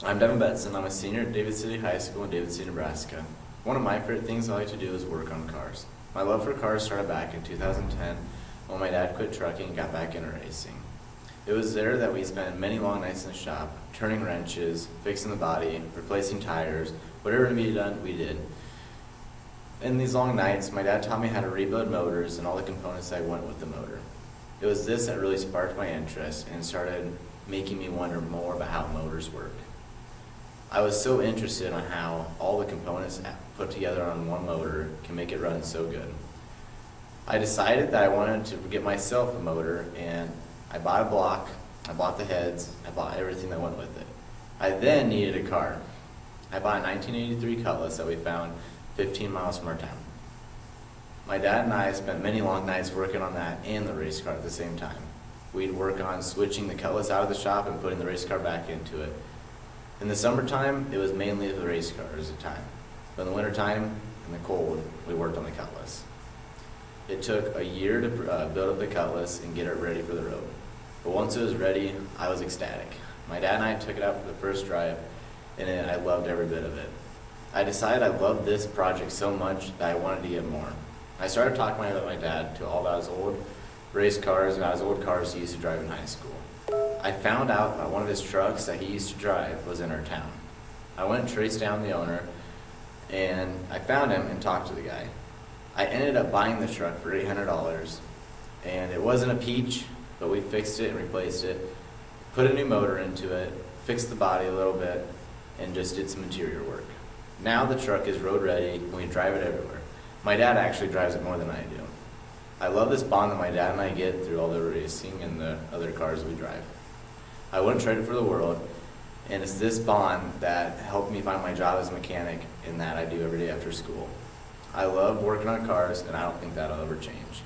I'm Devin Betzen. I'm a senior at David City High School in David City, Nebraska. One of my favorite things I like to do is work on cars. My love for cars started back in 2010 when my dad quit trucking and got back into racing. It was there that we spent many long nights in the shop, turning wrenches, fixing the body, replacing tires, whatever needed to be done, we did. In these long nights, my dad taught me how to rebuild motors and all the components that went with the motor. It was this that really sparked my interest and started making me wonder more about how motors work. I was so interested in how all the components put together on one motor can make it run so good. I decided that I wanted to get myself a motor, and I bought a block, I bought the heads, I bought everything that went with it. I then needed a car. I bought a 1983 Cutlass that we found 15 miles from our town. My dad and I spent many long nights working on that and the race car at the same time. We'd work on switching the Cutlass out of the shop and putting the race car back into it. In the summertime, it was mainly the race cars at the time. But in the wintertime, in the cold, we worked on the Cutlass. It took a year to build up the Cutlass and get it ready for the road. But once it was ready, I was ecstatic. My dad and I took it out for the first drive, and I loved every bit of it. I decided I loved this project so much that I wanted to get more. I started talking about my dad to all about his old race cars and about his old cars he used to drive in high school. I found out that one of his trucks that he used to drive was in our town. I went and traced down the owner, and I found him and talked to the guy. I ended up buying the truck for $800, and it wasn't a peach, but we fixed it and replaced it, put a new motor into it, fixed the body a little bit, and just did some interior work. Now the truck is road ready, and we drive it everywhere. My dad actually drives it more than I do. I love this bond that my dad and I get through all the racing and the other cars we drive. I wouldn't trade it for the world, and it's this bond that helped me find my job as a mechanic and that I do every day after school. I love working on cars, and I don't think that'll ever change.